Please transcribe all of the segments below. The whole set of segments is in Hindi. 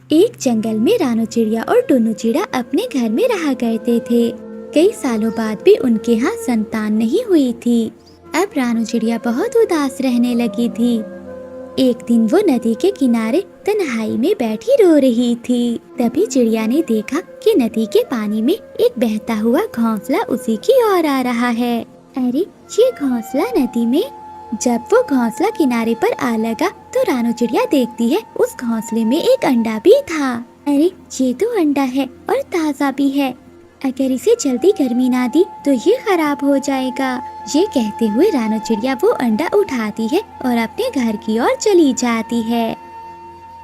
एक जंगल में रानू चिड़िया और टुन्नू चिड़िया अपने घर में रहा करते थे। कई सालों बाद भी उनके यहाँ संतान नहीं हुई थी। अब रानू चिड़िया बहुत उदास रहने लगी थी। एक दिन वो नदी के किनारे तन्हाई में बैठी रो रही थी। तभी चिड़िया ने देखा कि नदी के पानी में एक बहता हुआ घोंसला उसी की ओर आ रहा है। अरे, ये घोंसला नदी में। जब वो घोंसला किनारे पर आ लगा तो रानू चिड़िया देखती है उस घोंसले में एक अंडा भी था। अरे, ये तो अंडा है और ताज़ा भी है। अगर इसे जल्दी गर्मी ना दी तो ये खराब हो जाएगा। ये कहते हुए रानू चिड़िया वो अंडा उठाती है और अपने घर की ओर चली जाती है।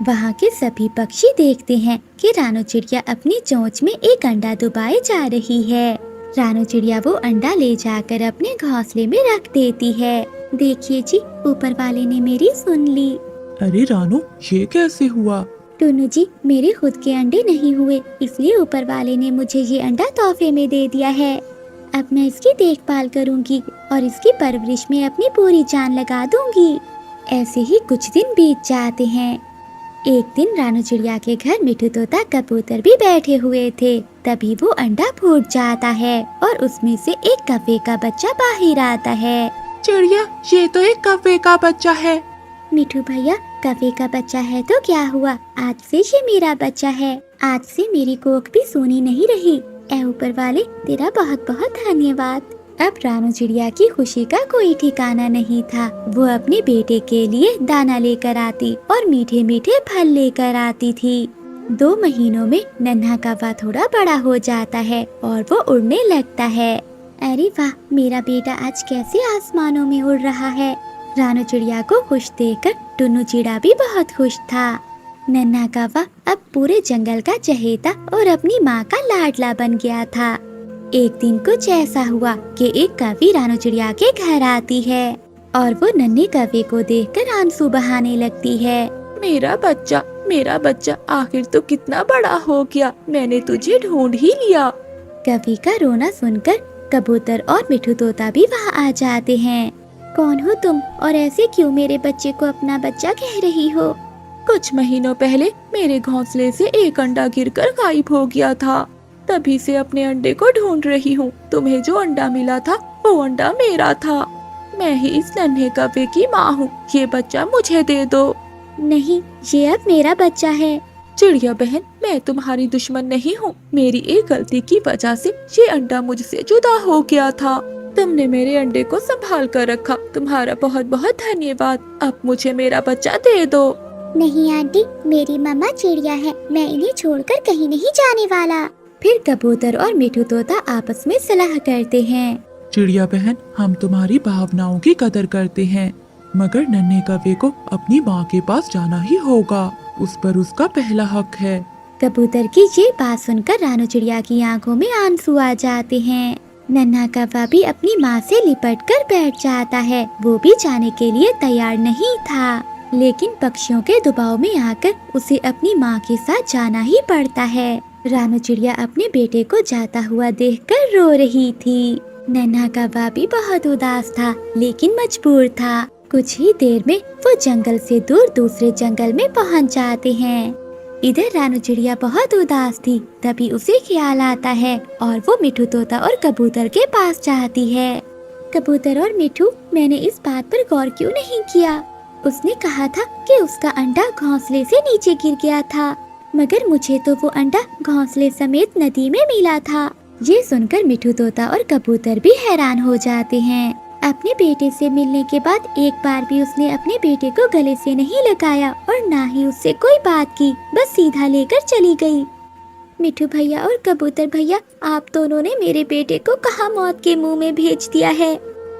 वहाँ के सभी पक्षी देखते हैं कि रानू चिड़िया अपनी चोंच में एक अंडा डुबाए जा रही है। रानू चिड़िया वो अंडा ले जाकर अपने घोंसले में रख देती है। देखिए जी, ऊपर वाले ने मेरी सुन ली। अरे रानू, ये कैसे हुआ? टुन्नू जी, मेरे खुद के अंडे नहीं हुए, इसलिए ऊपर वाले ने मुझे ये अंडा तोहफे में दे दिया है। अब मैं इसकी देखभाल करूंगी और इसकी परवरिश में अपनी पूरी जान लगा दूंगी। ऐसे ही कुछ दिन बीत जाते हैं। एक दिन रानू चिड़िया के घर मिठू तोता कबूतर भी बैठे हुए थे। तभी वो अंडा फूट जाता है और उसमें से एक कौवे का बच्चा बाहर आता है। चिड़िया, ये तो एक कौवे का बच्चा है। मिठू भैया, कौवे का बच्चा है तो क्या हुआ, आज से ये मेरा बच्चा है। आज से मेरी कोख भी सूनी नहीं रही। ऐ ऊपर वाले, तेरा बहुत बहुत धन्यवाद। अब रानू चिड़िया की खुशी का कोई ठिकाना नहीं था। वो अपने बेटे के लिए दाना लेकर आती और मीठे मीठे फल लेकर आती थी। 2 महीनों में नन्हा कौवा थोड़ा बड़ा हो जाता है और वो उड़ने लगता है। अरे वाह, मेरा बेटा आज कैसे आसमानों में उड़ रहा है। रानू चिड़िया को खुश देखकर टुन्नू चिड़ा भी बहुत खुश था। नन्हा कौवा अब पूरे जंगल का चहेता और अपनी माँ का लाडला बन गया था। एक दिन कुछ ऐसा हुआ कि एक कौवी रानू चिड़िया के घर आती है और वो नन्हे कौवे को देखकर आंसू बहाने लगती है। मेरा बच्चा आखिर तो कितना बड़ा हो गया, मैंने तुझे ढूंढ ही लिया। कौवी का रोना सुनकर कबूतर और मिठू तोता भी वहाँ आ जाते हैं। कौन हो तुम और ऐसे क्यों मेरे बच्चे को अपना बच्चा कह रही हो? कुछ महीनों पहले मेरे घोंसले से एक अंडा गिरकर गायब हो गया था। तभी से अपने अंडे को ढूंढ रही हूँ। तुम्हें जो अंडा मिला था वो अंडा मेरा था। मैं ही इस नन्हे कौवे की माँ हूँ। ये बच्चा मुझे दे दो। नहीं, ये अब मेरा बच्चा है। चिड़िया बहन, मैं तुम्हारी दुश्मन नहीं हूँ। मेरी एक गलती की वजह से ये अंडा मुझसे जुदा हो गया था। तुमने मेरे अंडे को संभाल कर रखा। तुम्हारा बहुत बहुत धन्यवाद। अब मुझे मेरा बच्चा दे दो। नहीं आंटी, मेरी मम्मा चिड़िया है, मैं इन्हें छोड़कर कहीं नहीं जाने वाला। फिर कबूतर और मिठू तोता आपस में सलाह करते हैं। चिड़िया बहन, हम तुम्हारी भावनाओं की कदर करते हैं, मगर नन्हे कौवे को अपनी माँ के पास जाना ही होगा। उस पर उसका पहला हक है। कबूतर की ये बात सुनकर रानू चिड़िया की आंखों में आंसू आ जाते हैं। नन्हा कौवा भी अपनी माँ से लिपट कर बैठ जाता है। वो भी जाने के लिए तैयार नहीं था, लेकिन पक्षियों के दबाव में आकर उसे अपनी माँ के साथ जाना ही पड़ता है। रानू चिड़िया अपने बेटे को जाता हुआ देखकर रो रही थी। नन्हा कौवा भी बहुत उदास था, लेकिन मजबूर था। कुछ ही देर में वो जंगल से दूर दूसरे जंगल में पहुंच जाते हैं। इधर रानू चिड़िया बहुत उदास थी। तभी उसे ख्याल आता है और वो मिठू तोता और कबूतर के पास जाती है। कबूतर और मिठू, मैंने इस बात पर गौर क्यों नहीं किया? उसने कहा था कि उसका अंडा घोंसले से नीचे गिर गया था, मगर मुझे तो वो अंडा घोंसले समेत नदी में मिला था। ये सुनकर मिठू तोता और कबूतर भी हैरान हो जाते हैं। अपने बेटे से मिलने के बाद एक बार भी उसने अपने बेटे को गले से नहीं लगाया और ना ही उससे कोई बात की, बस सीधा लेकर चली गई। मिठू भैया और कबूतर भैया, आप दोनों ने मेरे बेटे को कहाँ मौत के मुंह में भेज दिया है।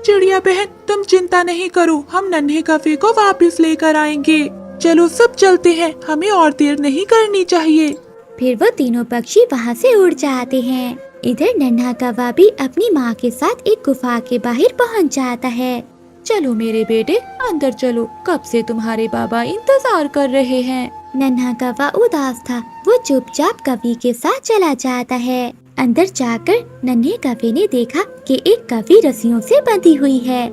चिड़िया बहन, तुम चिंता नहीं करो, हम नन्हे कौवे को वापस लेकर आएंगे। चलो सब चलते हैं, हमें और देर नहीं करनी चाहिए। फिर वो तीनों पक्षी वहाँ से उड़ जाते हैं। इधर नन्हा कौवा भी अपनी माँ के साथ एक गुफा के बाहर पहुँच जाता है। चलो मेरे बेटे, अंदर चलो, कब से तुम्हारे बाबा इंतजार कर रहे हैं। नन्हा कौवा उदास था। वो चुपचाप कौवी के साथ चला जाता है। अंदर जाकर नन्हे कौवे ने देखा कि एक कौवी रस्सियों से बंधी हुई है।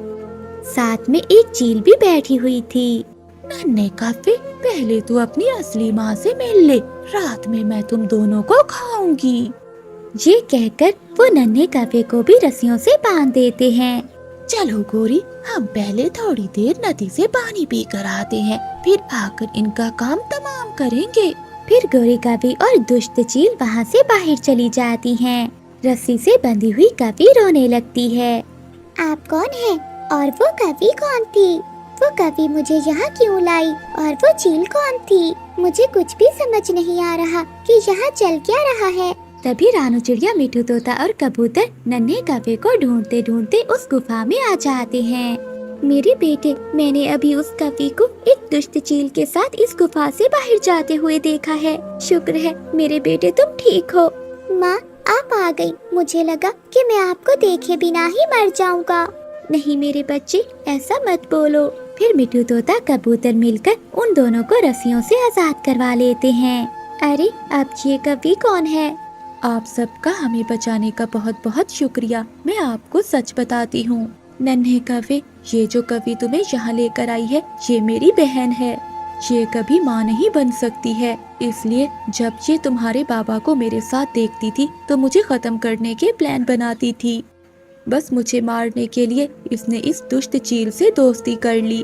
साथ में एक चील भी बैठी हुई थी। नन्हे कव्वे, पहले तू अपनी असली माँ से मिल ले, रात में मैं तुम दोनों को खाऊंगी। ये कहकर वो नन्हे कव्वे को भी रस्सियों से बांध देते हैं। चलो गोरी, हम पहले थोड़ी देर नदी से पानी पी कर आते हैं, फिर आकर इनका काम तमाम करेंगे। फिर गोरी कव्वे और दुष्ट चील वहाँ से बाहर चली जाती हैं। रस्सी से बंधी हुई कव्वे रोने लगती है। आप कौन हैं? और वो कव्वे कौन थी? वो कव्वे मुझे यहाँ क्यों लाई? और वो चील कौन थी? मुझे कुछ भी समझ नहीं आ रहा कि यहाँ चल क्या रहा है। तभी रानू चिड़िया, मिठू तोता और कबूतर नन्हे कव्वे को ढूंढते ढूंढते उस गुफा में आ जाते हैं। मेरे बेटे, मैंने अभी उस कव्वे को एक दुष्ट चील के साथ इस गुफा से बाहर जाते हुए देखा है। शुक्र है मेरे बेटे तुम ठीक हो। माँ, आप आ गई। मुझे लगा कि मैं आपको देखे बिना ही मर जाऊंगा। नहीं मेरे बच्चे, ऐसा मत बोलो। फिर मिठू तोता कबूतर मिलकर उन दोनों को रस्सियों से आजाद करवा लेते हैं। अरे अब ये कव्वे कौन है? आप सबका हमें बचाने का बहुत बहुत शुक्रिया। मैं आपको सच बताती हूँ नन्हे कव्वे, ये जो कव्वे तुम्हें यहाँ लेकर आई है, ये मेरी बहन है। ये कभी माँ नहीं बन सकती है, इसलिए जब ये तुम्हारे बाबा को मेरे साथ देखती थी तो मुझे खत्म करने के प्लान बनाती थी। बस मुझे मारने के लिए इसने इस दुष्ट चील से दोस्ती कर ली।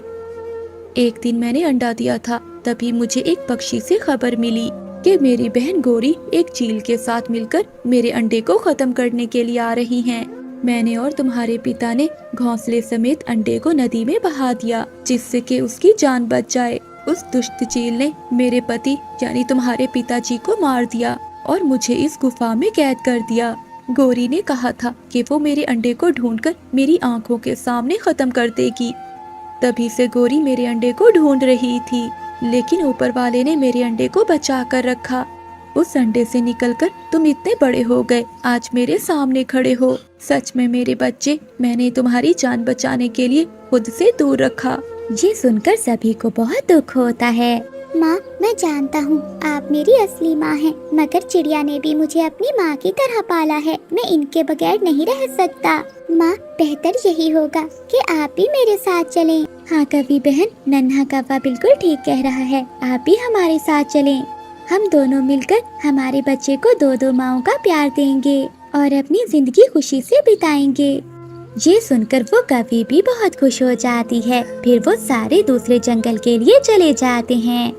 एक दिन मैंने अंडा दिया था, तभी मुझे एक पक्षी से खबर मिली कि मेरी बहन गोरी एक चील के साथ मिलकर मेरे अंडे को खत्म करने के लिए आ रही हैं। मैंने और तुम्हारे पिता ने घोंसले समेत अंडे को नदी में बहा दिया, जिससे कि उसकी जान बच जाए। उस दुष्ट चील ने मेरे पति यानी तुम्हारे पिताजी को मार दिया और मुझे इस गुफा में कैद कर दिया। गोरी ने कहा था कि वो मेरे अंडे को ढूंढकर मेरी आंखों के सामने खत्म कर देगी। तभी से गोरी मेरे अंडे को ढूंढ रही थी, लेकिन ऊपर वाले ने मेरे अंडे को बचा कर रखा। उस अंडे से निकलकर तुम इतने बड़े हो गए, आज मेरे सामने खड़े हो। सच में मेरे बच्चे, मैंने तुम्हारी जान बचाने के लिए खुद से दूर रखा। ये सुनकर सभी को बहुत दुख होता है। माँ, मैं जानता हूँ आप मेरी असली माँ हैं, मगर चिड़िया ने भी मुझे अपनी माँ की तरह पाला है। मैं इनके बगैर नहीं रह सकता। माँ, बेहतर यही होगा कि आप भी मेरे साथ चलें। हाँ कव्वे बहन, नन्हा कव्वा बिल्कुल ठीक कह रहा है, आप भी हमारे साथ चलें। हम दोनों मिलकर हमारे बच्चे को दो दो माओं का प्यार देंगे और अपनी जिंदगी खुशी से बिताएंगे। ये सुनकर वो कव्वे भी बहुत खुश हो जाती है। फिर वो सारे दूसरे जंगल के लिए चले जाते हैं।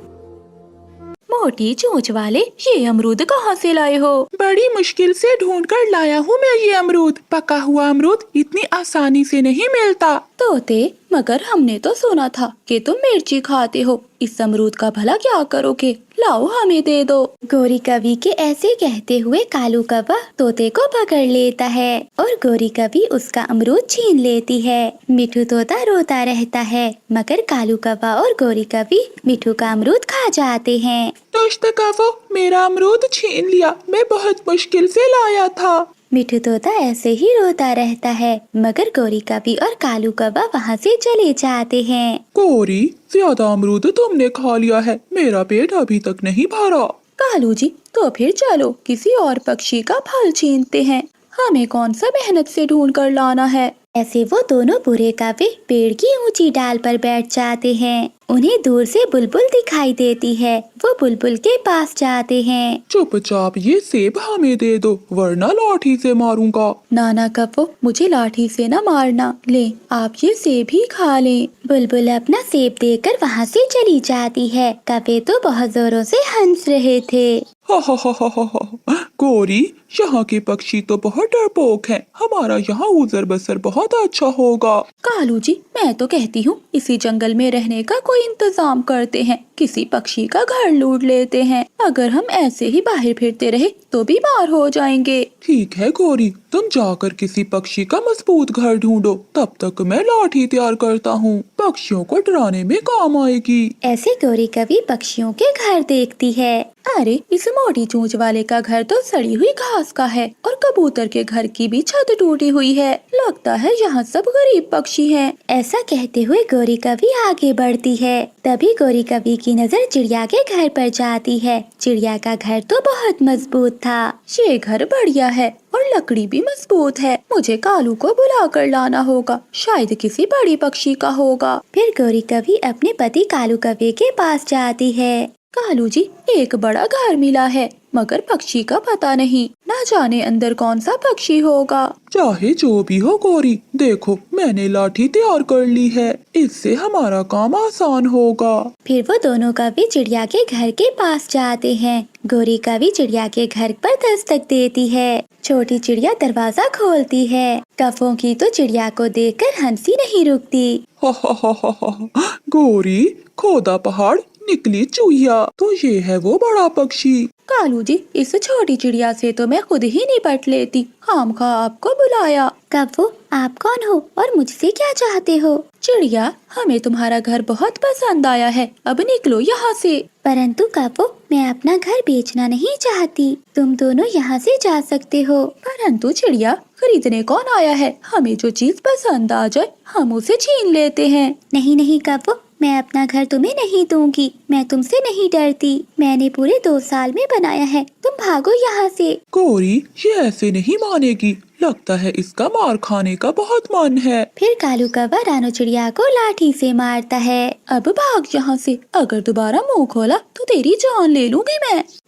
मोटी चोंच वाले, ये अमरूद कहाँ से लाए हो? बड़ी मुश्किल से ढूंढ कर लाया हूँ मैं ये अमरूद। पका हुआ अमरूद इतनी आसानी से नहीं मिलता। तोते, मगर हमने तो सुना था कि तुम मिर्ची खाते हो। इस अमरूद का भला क्या करोगे? लाओ हमें दे दो। गोरी कव्वे के ऐसे कहते हुए कालू कव्वा तोते को पकड़ लेता है और गोरी कव्वे उसका अमरूद छीन लेती है। मिठू तोता रोता रहता है, मगर कालू कव्वा और गोरी कव्वे मिठू का अमरूद खा जाते हैं। दुष्ट कव्वो, मेरा अमरूद छीन लिया, मैं बहुत मुश्किल से लाया था। मिठू तोता ऐसे ही रोता रहता है, मगर गोरी कव्वे और कालू कव्वा वहाँ से चले जाते हैं। गोरी, ज्यादा अमरूद तुमने खा लिया है, मेरा पेट अभी तक नहीं भरा। कालू जी, तो फिर चलो किसी और पक्षी का फल छीनते हैं। हमें कौन सा मेहनत से ढूंढ कर लाना है। ऐसे वो दोनों बुरे कव्वे पेड़ की ऊंची डाल पर बैठ जाते हैं। उन्हें दूर से बुलबुल दिखाई देती है। वो बुलबुल के पास जाते हैं। चुपचाप ये सेब हमें दे दो, वरना लाठी से मारूंगा। नाना कव्वो, मुझे लाठी से न मारना, ले आप ये सेब ही खा लें। बुलबुल अपना सेब देकर वहाँ से चली जाती है। कव्वे तो बहुत जोरों से हंस रहे थे। हा हा हा हा हा हा। गोरी, यहाँ के पक्षी तो बहुत डरपोक हैं। हमारा यहाँ गुजर बसर बहुत अच्छा होगा। कालू जी, मैं तो कहती हूँ इसी जंगल में रहने का कोई इंतजाम करते हैं, किसी पक्षी का घर लूट लेते हैं। अगर हम ऐसे ही बाहर फिरते रहे तो बीमार हो जाएंगे। ठीक है गोरी, तुम जाकर किसी पक्षी का मजबूत घर ढूंढो, तब तक मैं लाठी तैयार करता हूँ, पक्षियों को डराने में काम आएगी। ऐसे गोरी कव्वे पक्षियों के घर देखती है। अरे इस मोटी चोंच वाले का घर तो सड़ी हुई घास का है और कबूतर के घर की भी छत टूटी हुई है। लगता है यहाँ सब गरीब पक्षी हैं। ऐसा कहते हुए गौरी कवि आगे बढ़ती है। तभी गौरी कवि की नजर चिड़िया के घर पर जाती है। चिड़िया का घर तो बहुत मजबूत था। ये घर बढ़िया है और लकड़ी भी मजबूत है। मुझे कालू को बुला कर लाना होगा, शायद किसी बड़ी पक्षी का होगा। फिर गौरी कवि अपने पति कालू कौवे के पास जाती है। कालू जी, एक बड़ा घर मिला है मगर पक्षी का पता नहीं, ना जाने अंदर कौन सा पक्षी होगा। चाहे जो भी हो गौरी, देखो मैंने लाठी तैयार कर ली है, इससे हमारा काम आसान होगा। फिर वो दोनों कवि चिड़िया के घर के पास जाते हैं। गौरी कवि चिड़िया के घर पर दस्तक देती है। छोटी चिड़िया दरवाजा खोलती है। कौवों की तो चिड़िया को देखकर हंसी नहीं रुकती। गौरी, खोदा पहाड़ निकली चूहिया, तो ये है वो बड़ा पक्षी। कालू जी, इस छोटी चिड़िया से तो मैं खुद ही निपट लेती, खामखा आपको बुलाया। कौवो, आप कौन हो और मुझसे क्या चाहते हो? चिड़िया, हमें तुम्हारा घर बहुत पसंद आया है, अब निकलो यहाँ से। परंतु कौवो, मैं अपना घर बेचना नहीं चाहती, तुम दोनों यहाँ से जा सकते हो। परंतु चिड़िया, खरीदने कौन आया है? हमें जो चीज पसंद आ जाए हम उसे छीन लेते हैं। नहीं नहीं कौवो, मैं अपना घर तुम्हें नहीं दूंगी, मैं तुमसे नहीं डरती, मैंने पूरे 2 साल में बनाया है, तुम भागो यहाँ से। गौरी, ये ऐसे नहीं मानेगी, लगता है इसका मार खाने का बहुत मन है। फिर कालू कौवा रानो चिड़िया को लाठी से मारता है। अब भाग यहाँ से, अगर दोबारा मुंह खोला तो तेरी जान ले लूंगी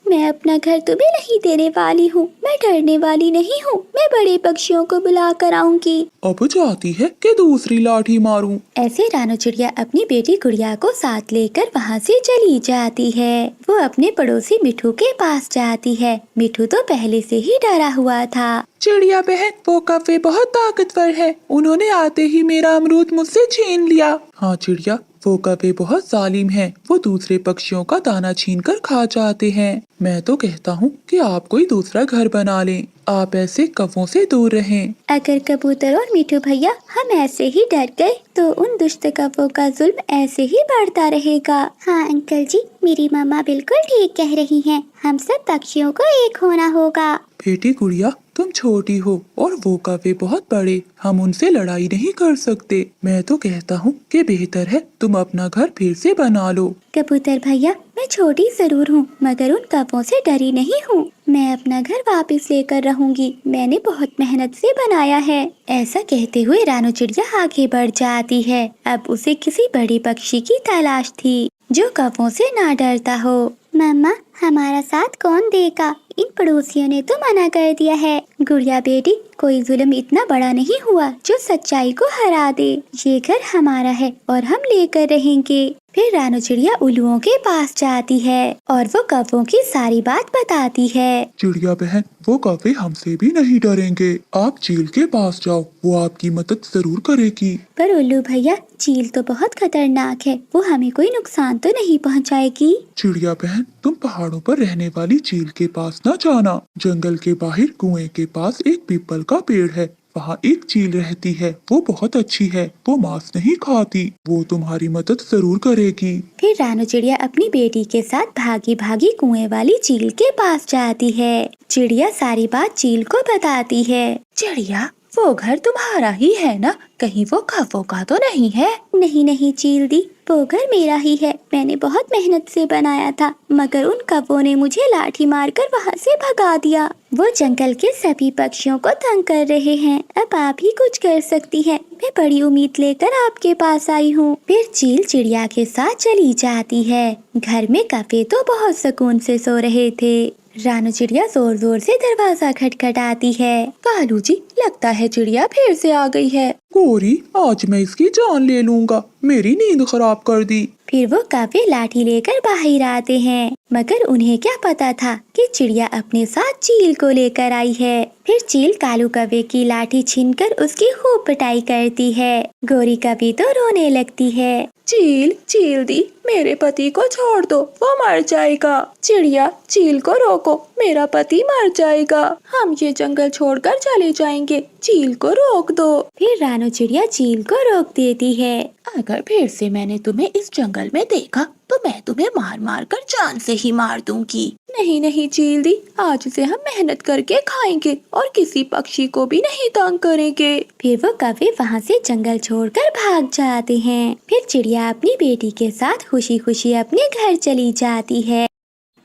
मैं अपना घर तुम्हें नहीं देने वाली हूँ, मैं डरने वाली नहीं हूँ, मैं बड़े पक्षियों को बुला कर आऊंगी। अब जाती है कि दूसरी लाठी मारूं? ऐसे रानो चिड़िया अपनी बेटी गुड़िया को साथ लेकर वहाँ से चली जाती है। वो अपने पड़ोसी मिठू के पास जाती है। मिठू तो पहले से ही डरा हुआ था। चिड़िया बहन, वो कौवे बहुत ताकतवर है, उन्होंने आते ही मेरा अमरूद मुझसे छीन लिया। हाँ चिड़िया, वो कौवे बहुत जालिम हैं, वो दूसरे पक्षियों का दाना छीनकर खा जाते हैं। मैं तो कहता हूँ कि आप कोई दूसरा घर बना लें, आप ऐसे कौवों से दूर रहें। अगर कबूतर और मिठू भैया हम ऐसे ही डर गए तो उन दुष्ट कौवों का जुल्म ऐसे ही बढ़ता रहेगा। हाँ अंकल जी, मेरी मम्मा बिल्कुल ठीक कह रही हैं, हम सब पक्षियों को एक होना होगा। बेटी गुड़िया, तुम छोटी हो और वो कौवे बहुत बड़े, हम उनसे लड़ाई नहीं कर सकते। मैं तो कहता हूँ कि बेहतर है तुम अपना घर फिर से बना लो। कबूतर भैया, मैं छोटी जरूर हूँ मगर उन कौवों से डरी नहीं हूँ, मैं अपना घर वापस लेकर रहूंगी, मैंने बहुत मेहनत से बनाया है। ऐसा कहते हुए रानो चिड़िया आगे बढ़ जाती है। अब उसे किसी बड़ी पक्षी की तलाश थी जो कौवों से ना डरता हो। मम्मा, हमारा साथ कौन देगा? इन पड़ोसियों ने तो मना कर दिया है। गुड़िया बेटी, कोई जुल्म इतना बड़ा नहीं हुआ जो सच्चाई को हरा दे। ये घर हमारा है और हम लेकर रहेंगे। फिर रानो चिड़िया उल्लुओं के पास जाती है और वो कौवों की सारी बात बताती है। चिड़िया बहन, वो कौवे हमसे भी नहीं डरेंगे, आप चील के पास जाओ, वो आपकी मदद जरूर करेगी। पर उल्लू भैया, चील तो बहुत खतरनाक है, वो हमें कोई नुकसान तो नहीं पहुंचाएगी। चिड़िया बहन, तुम पहाड़ों पर रहने वाली चील के पास न जाना, जंगल के बाहर कुएं के पास एक पीपल का पेड़ है, वहाँ एक चील रहती है, वो बहुत अच्छी है, वो मांस नहीं खाती, वो तुम्हारी मदद जरूर करेगी। फिर रानो चिड़िया अपनी बेटी के साथ भागी भागी कुएं वाली चील के पास जाती है। चिड़िया सारी बात चील को बताती है। चिड़िया, वो घर तुम्हारा ही है ना? कहीं वो कौवों का तो नहीं है? नहीं नहीं चील दी, वो घर मेरा ही है, मैंने बहुत मेहनत से बनाया था, मगर उन कौवों ने मुझे लाठी मारकर वहाँ से भगा दिया। वो जंगल के सभी पक्षियों को तंग कर रहे हैं, अब आप ही कुछ कर सकती हैं, मैं बड़ी उम्मीद लेकर आपके पास आई हूँ। फिर चील चिड़िया के साथ चली जाती है। घर में कौवे तो बहुत सुकून से सो रहे थे। रानो चिड़िया जोर जोर से दरवाजा खटखटाती है। कालू जी, लगता है चिड़िया फिर से आ गई है। गौरी, आज मैं इसकी जान ले लूंगा, मेरी नींद खराब कर दी। फिर वो कौवे लाठी लेकर बाहर आते हैं, मगर उन्हें क्या पता था कि चिड़िया अपने साथ चील को लेकर आई है। फिर चील कालू कौवे की लाठी छीनकर उसकी खूब पिटाई करती है। गौरी कौवी तो रोने लगती है। चील दी, मेरे पति को छोड़ दो, वो मर जाएगा। चिड़िया, चील को रोको, मेरा पति मर जाएगा, हम ये जंगल छोड़कर चले जाएंगे, चील को रोक दो। फिर रानो चिड़िया चील को रोक देती है। अगर फिर से मैंने तुम्हें इस जंगल में देखा तो मैं तुम्हें मार मार कर जान से ही मार दूंगी। नहीं नहीं चील दी, आज से हम मेहनत करके खाएंगे और किसी पक्षी को भी नहीं तंग करेंगे। फिर वो कौवे वहाँ से जंगल छोड़कर भाग जाते हैं। फिर चिड़िया अपनी बेटी के साथ खुशी खुशी अपने घर चली जाती है।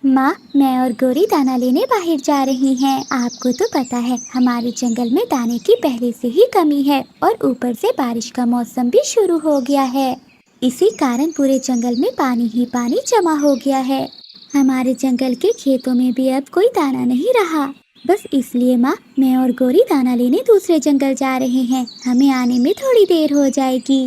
माँ, मैं और गोरी दाना लेने बाहर जा रही हैं। आपको तो पता है हमारे जंगल में दाने की पहले से ही कमी है और ऊपर से बारिश का मौसम भी शुरू हो गया है। इसी कारण पूरे जंगल में पानी ही पानी जमा हो गया है। हमारे जंगल के खेतों में भी अब कोई दाना नहीं रहा। बस इसलिए माँ, मैं और गोरी दाना लेने दूसरे जंगल जा रहे हैं। हमें आने में थोड़ी देर हो जाएगी।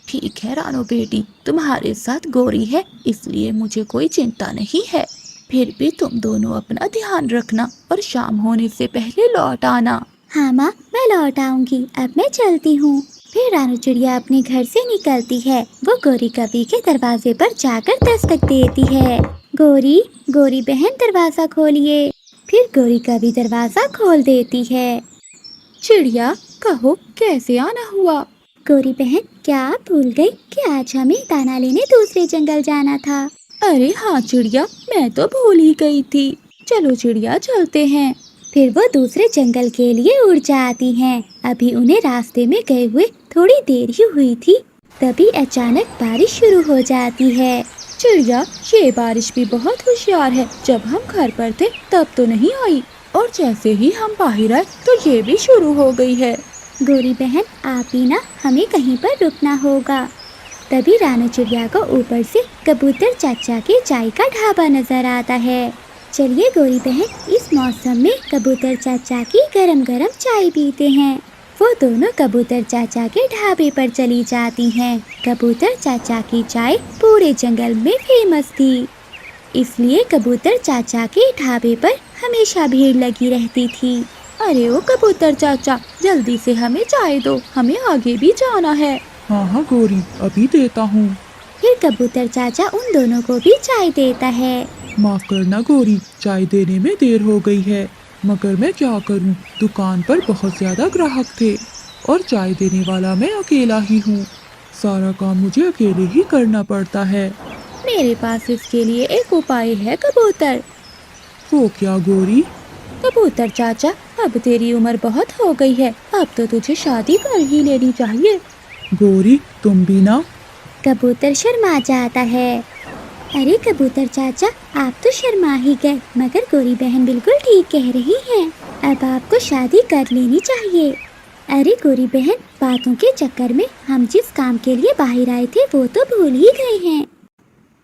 ठीक है रानो बेटी, तुम्हारे साथ गोरी है इसलिए मुझे कोई चिंता नहीं है। फिर भी तुम दोनों अपना ध्यान रखना और शाम होने से पहले लौट आना। हाँ माँ, मैं लौट आऊंगी। अब मैं चलती हूँ। फिर रानू चिड़िया अपने घर से निकलती है। वो गोरी कवि के दरवाजे पर जाकर दस्तक देती है। गोरी, गोरी बहन दरवाजा खोलिए। फिर गोरी कवि दरवाजा खोल देती है। चिड़िया, कहो कैसे आना हुआ? गोरी बहन, क्या आप भूल गई कि आज हमें दाना लेने दूसरे जंगल जाना था? अरे हाँ चिड़िया, मैं तो भूल ही गई थी। चलो चिड़िया, चलते हैं। फिर वो दूसरे जंगल के लिए उड़ जाती हैं। अभी उन्हें रास्ते में गए हुए थोड़ी देर ही हुई थी, तभी अचानक बारिश शुरू हो जाती है। चिड़िया, ये बारिश भी बहुत होशियार है। जब हम घर पर थे तब तो नहीं आई और जैसे ही हम बाहर आए तो ये भी शुरू हो गई है। गोरी बहन, आप ही ना, हमें कहीं पर रुकना होगा। तभी रानू चिड़िया को ऊपर से कबूतर चाचा के चाय का ढाबा नजर आता है। चलिए गोरी बहन, इस मौसम में कबूतर चाचा की गरम गरम चाय पीते हैं। वो दोनों कबूतर चाचा के ढाबे पर चली जाती हैं। कबूतर चाचा की चाय पूरे जंगल में फेमस थी, इसलिए कबूतर चाचा के ढाबे पर हमेशा भीड़ लगी रहती थी। अरे ओ कबूतर चाचा, जल्दी से हमें चाय दो, हमें आगे भी जाना है। हाँ हाँ गोरी, अभी देता हूँ। फिर कबूतर चाचा उन दोनों को भी चाय देता है। माफ करना गोरी, चाय देने में देर हो गई है, मगर मैं क्या करूँ, दुकान पर बहुत ज्यादा ग्राहक थे और चाय देने वाला मैं अकेला ही हूँ। सारा काम मुझे अकेले ही करना पड़ता है। मेरे पास इसके लिए एक उपाय है कबूतर। वो क्या गोरी? कबूतर चाचा, अब तेरी उम्र बहुत हो गई है, अब तो तुझे शादी कर ही लेनी चाहिए। गोरी, तुम भी ना? कबूतर शर्मा जाता है। अरे कबूतर चाचा, आप तो शर्मा ही गए, मगर गोरी बहन बिल्कुल ठीक कह रही हैं। अब आपको शादी कर लेनी चाहिए। अरे गोरी बहन, बातों के चक्कर में हम जिस काम के लिए बाहर आए थे वो तो भूल ही गए हैं।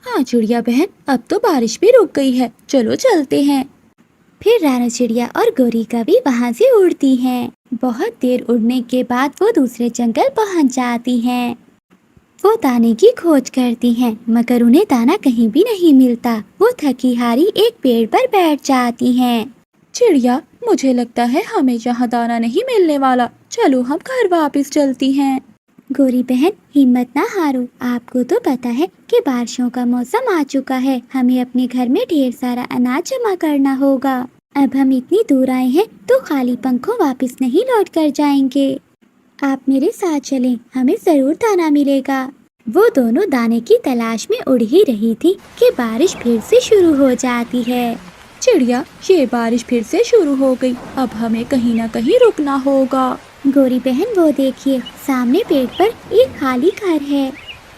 हाँ चिड़िया बहन, अब तो बारिश भी रुक गई है, चलो चलते हैं। फिर रानू चिड़िया और गोरी कवि वहाँ से उड़ती हैं। बहुत देर उड़ने के बाद वो दूसरे जंगल पहुँच जाती हैं। वो दाने की खोज करती हैं, मगर उन्हें दाना कहीं भी नहीं मिलता। वो थकी हारी एक पेड़ पर बैठ जाती हैं। चिड़िया, मुझे लगता है हमें यहाँ दाना नहीं मिलने वाला, चलो हम घर वापस चलती हैं। गोरी बहन, हिम्मत ना हारो। आपको तो पता है कि बारिशों का मौसम आ चुका है। हमें अपने घर में ढेर सारा अनाज जमा करना होगा। अब हम इतनी दूर आए हैं तो खाली पंखों वापस नहीं लौट कर जाएंगे। आप मेरे साथ चलें, हमें जरूर दाना मिलेगा। वो दोनों दाने की तलाश में उड़ ही रही थी कि बारिश फिर से शुरू हो जाती है। चिड़िया, ये बारिश फिर से शुरू हो गई, अब हमें कहीं ना कहीं रुकना होगा। गोरी बहन, वो देखिए, सामने पेड़ पर एक खाली घर है।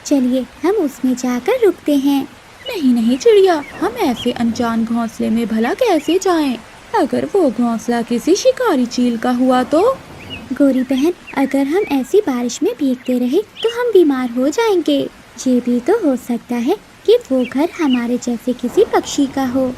चलिए हम उसमें जाकर रुकते हैं। नहीं नहीं चिड़िया, हम ऐसे अनजान घोंसले में भला कैसे जाएं? अगर वो घोंसला किसी शिकारी चील का हुआ तो? गोरी बहन, अगर हम ऐसी बारिश में भीगते रहे तो हम बीमार हो जाएंगे। ये भी तो हो सकता है कि वो घर हमारे जैसे किसी पक्षी का हो।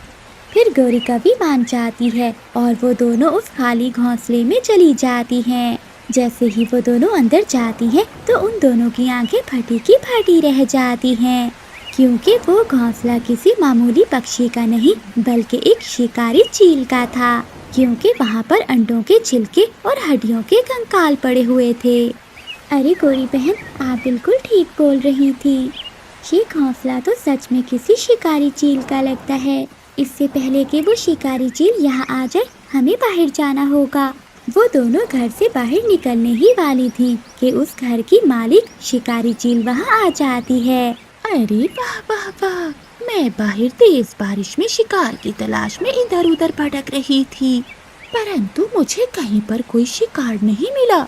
फिर गोरी कवि मान जाती है और वो दोनों उस खाली घोंसले में चली जाती हैं। जैसे ही वो दोनों अंदर जाती हैं तो उन दोनों की आंखें फटी की फटी रह जाती हैं, क्योंकि वो घोंसला किसी मामूली पक्षी का नहीं बल्कि एक शिकारी चील का था, क्योंकि वहाँ पर अंडों के छिलके और हड्डियों के कंकाल पड़े हुए थे। अरे गोरी बहन, आप बिल्कुल ठीक बोल रही थी। ये घोंसला तो सच में किसी शिकारी चील का लगता है। इससे पहले कि वो शिकारी चील यहाँ आ जाए, हमें बाहर जाना होगा। वो दोनों घर से बाहर निकलने ही वाली थी कि उस घर की मालिक शिकारी चील वहाँ आ जाती है। अरे वाह वाह वाह, मैं बाहर तेज बारिश में शिकार की तलाश में इधर उधर भटक रही थी, परंतु मुझे कहीं पर कोई शिकार नहीं मिला,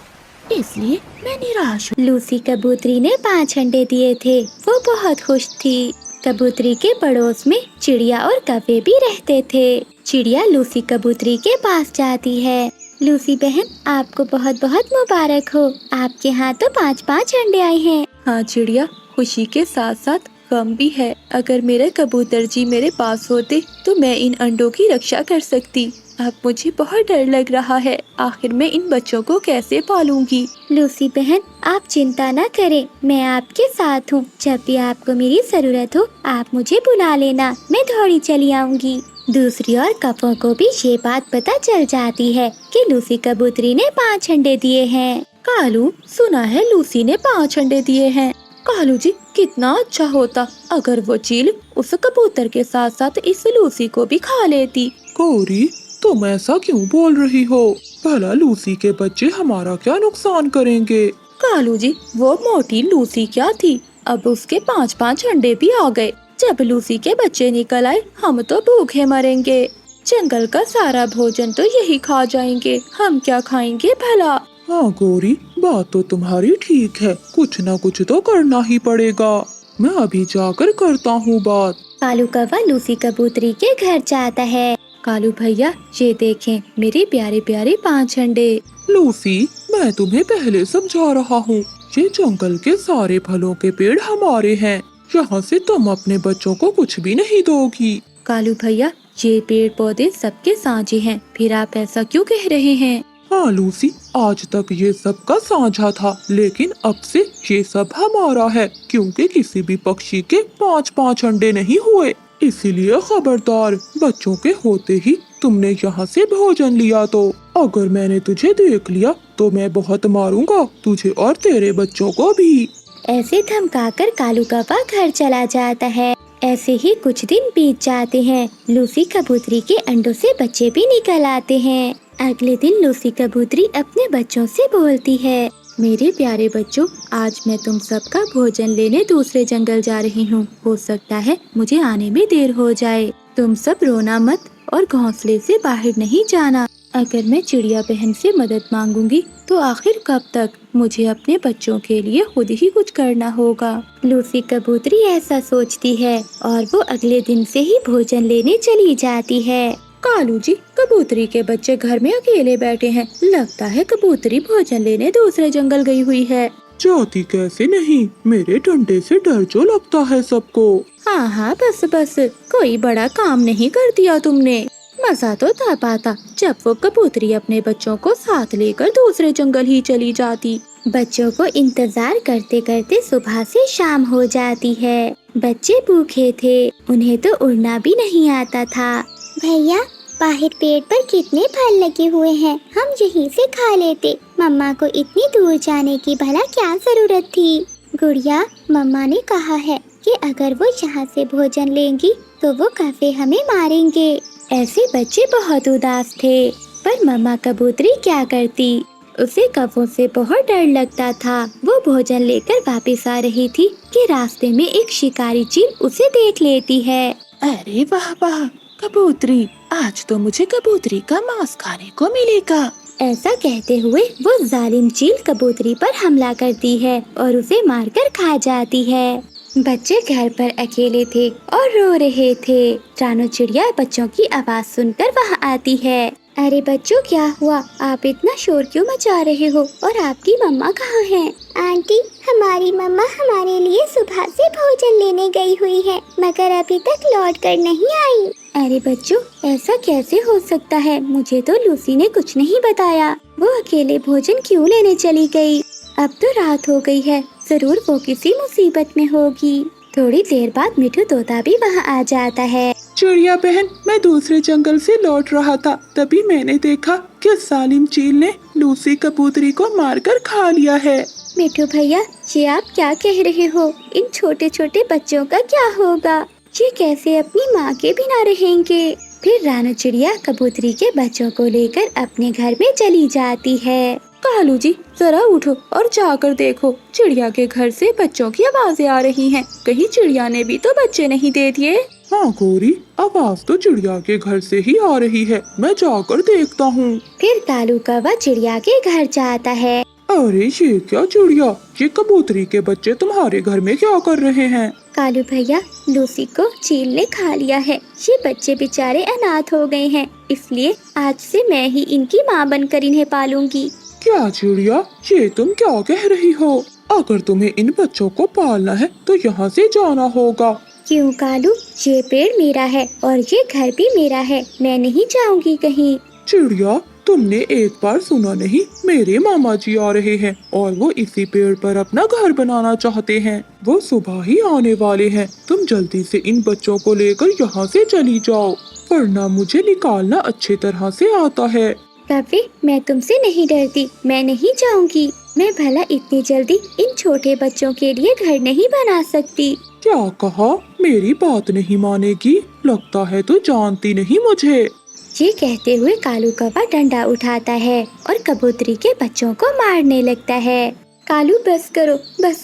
इसलिए मैं निराश हूँ। लूसी कबूतरी ने 5 अंडे दिए थे। वो बहुत खुश थी। कबूतरी के पड़ोस में चिड़िया और कौवे भी रहते थे। चिड़िया लूसी कबूतरी के पास जाती है। लूसी बहन, आपको बहुत बहुत मुबारक हो, आपके यहाँ तो 5-5 अंडे आए हैं। हाँ चिड़िया, खुशी के साथ साथ गम भी है। अगर मेरे कबूतर जी मेरे पास होते तो मैं इन अंडों की रक्षा कर सकती। अब मुझे बहुत डर लग रहा है, आखिर मैं इन बच्चों को कैसे पालूंगी। लूसी बहन, आप चिंता न करें, मैं आपके साथ हूँ। जब भी आपको मेरी जरूरत हो आप मुझे बुला लेना, मैं दौड़ी चली आऊंगी। दूसरी ओर कौवों को भी ये बात पता चल जाती है कि लूसी कबूतरी ने 5 अंडे दिए हैं। कालू, सुना है लूसी ने 5 अंडे दिए हैं। कालू जी, कितना अच्छा होता अगर वो चील उस कबूतर के साथ साथ इस लूसी को भी खा लेती। गौरी, तुम ऐसा क्यों बोल रही हो? भला लूसी के बच्चे हमारा क्या नुकसान करेंगे? कालू जी, वो मोटी लूसी क्या थी, अब उसके 5-5 अंडे भी आ गए। जब लूसी के बच्चे निकल आए हम तो भूखे मरेंगे। जंगल का सारा भोजन तो यही खा जाएंगे, हम क्या खाएंगे भला। हाँ गौरी, बात तो तुम्हारी ठीक है, कुछ न कुछ तो करना ही पड़ेगा। मैं अभी जाकर करता हूँ बात। कालू कौवा लूसी कबूतरी के घर जाता है। कालू भैया, ये देखें मेरे प्यारे प्यारे 5 अंडे। लूसी, मैं तुम्हें पहले समझा रहा हूँ, ये जंगल के सारे फलों के पेड़ हमारे हैं, यहाँ से तुम अपने बच्चों को कुछ भी नहीं दोगी। कालू भैया, ये पेड़ पौधे सबके साझे हैं, फिर आप ऐसा क्यों कह रहे हैं? हाँ लूसी, आज तक ये सबका साझा था, लेकिन अब से ये सब हमारा है, क्योंकि किसी भी पक्षी के 5-5 अंडे नहीं हुए। इसीलिए खबरदार, बच्चों के होते ही तुमने यहाँ से भोजन लिया तो अगर मैंने तुझे देख लिया तो मैं बहुत मारूंगा तुझे और तेरे बच्चों को भी। ऐसे धमकाकर कालू कौवा घर चला जाता है। ऐसे ही कुछ दिन बीत जाते हैं। लूसी कबूतरी के अंडों से बच्चे भी निकल आते हैं। अगले दिन लूसी कबूतरी अपने बच्चों से बोलती है, मेरे प्यारे बच्चों, आज मैं तुम सबका भोजन लेने दूसरे जंगल जा रही हूँ। हो सकता है मुझे आने में देर हो जाए। तुम सब रोना मत और घोंसले से बाहर नहीं जाना। अगर मैं चिड़िया बहन से मदद मांगूंगी तो आखिर कब तक? मुझे अपने बच्चों के लिए खुद ही कुछ करना होगा। लूसी कबूतरी ऐसा सोचती है और वो अगले दिन से ही भोजन लेने चली जाती है। कालू जी, कबूतरी के बच्चे घर में अकेले बैठे हैं, लगता है कबूतरी भोजन लेने दूसरे जंगल गई हुई है। जाती कैसे नहीं, मेरे डंडे से डर जो लगता है सबको। हाँ हाँ, बस बस, कोई बड़ा काम नहीं कर दिया तुमने। मजा तो तब आता जब वो कबूतरी अपने बच्चों को साथ लेकर दूसरे जंगल ही चली जाती। बच्चों को इंतजार करते करते सुबह से शाम हो जाती है। बच्चे भूखे थे, उन्हें तो उड़ना भी नहीं आता था। भैया, बाहर पेड़ पर कितने फल लगे हुए हैं, हम यहीं से खा लेते। मम्मा को इतनी दूर जाने की भला क्या जरूरत थी। गुड़िया, मम्मा ने कहा है कि अगर वो यहाँ से भोजन लेंगी तो वो कौवे हमें मारेंगे। ऐसे बच्चे बहुत उदास थे, पर मम्मा कबूतरी क्या करती, उसे कौवों से बहुत डर लगता था। वो भोजन लेकर वापस आ रही थी कि रास्ते में एक शिकारी चील उसे देख लेती है। अरे वाह वाह, कबूतरी, आज तो मुझे कबूतरी का मांस खाने को मिलेगा। ऐसा कहते हुए वो जालिम चील कबूतरी पर हमला करती है और उसे मारकर खा जाती है। बच्चे घर पर अकेले थे और रो रहे थे। रानो चिड़िया बच्चों की आवाज सुनकर वहाँ आती है। अरे बच्चों, क्या हुआ? आप इतना शोर क्यों मचा रहे हो और आपकी मम्मा कहाँ हैं? आंटी, हमारी मम्मा हमारे लिए सुबह से भोजन लेने गई हुई है, मगर अभी तक लौट कर नहीं आई। अरे बच्चों, ऐसा कैसे हो सकता है? मुझे तो लूसी ने कुछ नहीं बताया। वो अकेले भोजन क्यों लेने चली गई? अब तो रात हो गई है, जरूर वो किसी मुसीबत में होगी। थोड़ी देर बाद मिठू तोता भी वहाँ आ जाता है। चिड़िया बहन, मैं दूसरे जंगल से लौट रहा था, तभी मैंने देखा कि जालिम चील ने लूसी कबूतरी को मारकर खा लिया है। मिठू भैया, ये आप क्या कह रहे हो? इन छोटे छोटे बच्चों का क्या होगा? ये कैसे अपनी माँ के बिना रहेंगे? फिर रानो चिड़िया कबूतरी के बच्चों को लेकर अपने घर में चली जाती है। कालू जी जरा उठो और जाकर देखो, चिड़िया के घर से बच्चों की आवाजें आ रही हैं। कहीं चिड़िया ने भी तो बच्चे नहीं दे दिए। हाँ गौरी, आवाज तो चिड़िया के घर से ही आ रही है, मैं जाकर देखता हूँ। फिर कालू कौवा चिड़िया के घर जाता है। अरे ये क्या चिड़िया, ये कबूतरी के बच्चे तुम्हारे घर में क्या कर रहे हैं? कालू भैया, लूसी को चील ने खा लिया है। ये बच्चे बेचारे अनाथ हो गए हैं, इसलिए आज से मैं ही इनकी माँ बनकर इन्हें पालूंगी। क्या चिड़िया, ये तुम क्या कह रही हो? अगर तुम्हें इन बच्चों को पालना है तो यहाँ से जाना होगा। क्यों कालू, ये पेड़ मेरा है और ये घर भी मेरा है, मैं नहीं जाऊंगी कहीं। चिड़िया, तुमने एक बार सुना नहीं, मेरे मामा जी आ रहे हैं और वो इसी पेड़ पर अपना घर बनाना चाहते हैं। वो सुबह ही आने वाले हैं, तुम जल्दी से इन बच्चों को लेकर यहाँ से चली जाओ, वरना मुझे निकालना अच्छे तरह से आता है। कौवे, मैं तुमसे नहीं डरती, मैं नहीं जाऊंगी। मैं भला इतनी जल्दी इन छोटे बच्चों के लिए घर नहीं बना सकती। क्या कहा? मेरी बात नहीं मानेगी? लगता है तू जानती नहीं मुझे। ये कहते हुए कालू कौवा डंडा उठाता है और कबूतरी के बच्चों को मारने लगता है। कालू बस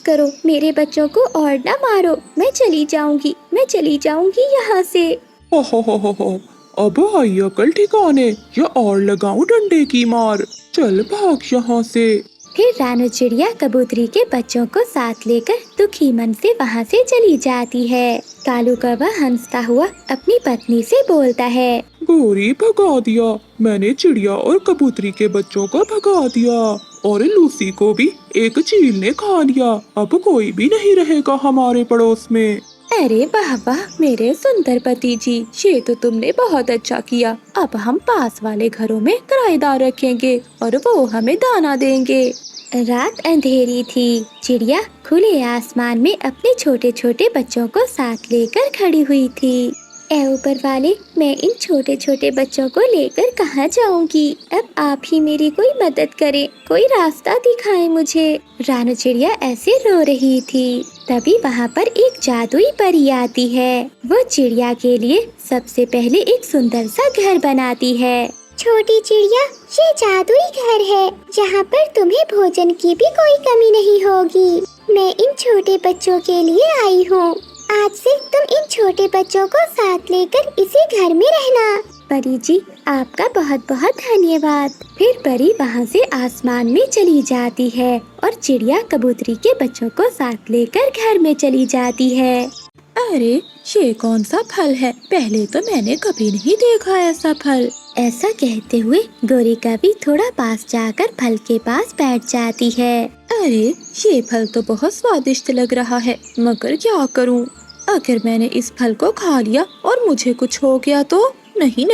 करो, मेरे बच्चों को और न मारो, मैं चली जाऊंगी यहाँ से। हो, अब आई अकल ठिकाने, या और लगाऊं डंडे की मार, चल भाग यहाँ से। फिर रानू चिड़िया कबूतरी के बच्चों को साथ लेकर दुखी मन से वहाँ से चली जाती है। कालू कौवा हंसता हुआ अपनी पत्नी से बोलता है, गौरी, भगा दिया मैंने चिड़िया और कबूतरी के बच्चों को भगा दिया, और लूसी को भी एक चील ने खा लिया। अब कोई भी नहीं रहेगा हमारे पड़ोस में। अरे वाह वाह मेरे सुंदर पति जी, ये तो तुमने बहुत अच्छा किया। अब हम पास वाले घरों में किराएदार रखेंगे और वो हमें दाना देंगे। रात अंधेरी थी। चिड़िया खुले आसमान में अपने छोटे छोटे बच्चों को साथ लेकर खड़ी हुई थी। ऐ ऊपर वाले, मैं इन छोटे छोटे बच्चों को लेकर कहाँ जाऊंगी? अब आप ही मेरी कोई मदद करें, कोई रास्ता दिखाएं मुझे। रानू चिड़िया ऐसे रो रही थी। तभी वहाँ पर एक जादुई परी आती है। वो चिड़िया के लिए सबसे पहले एक सुंदर सा घर बनाती है। छोटी चिड़िया, ये जादुई घर है जहाँ पर तुम्हें भोजन की भी कोई कमी नहीं होगी। मैं इन छोटे बच्चों के लिए आई हूँ। आज से तुम इन छोटे बच्चों को साथ लेकर इसी घर में रहना। परी जी, आपका बहुत बहुत धन्यवाद। फिर परी वहाँ से आसमान में चली जाती है और चिड़िया कबूतरी के बच्चों को साथ लेकर घर में चली जाती है। अरे ये कौन सा फल है? पहले तो मैंने कभी नहीं देखा ऐसा फल। ऐसा कहते हुए गौरी कभी थोड़ा पास जाकर फल के पास बैठ जाती है। अरे ये फल तो बहुत स्वादिष्ट लग रहा है, मगर क्या करूं? अगर मैंने इस फल को खा लिया और मुझे कुछ हो गया तो? नहीं,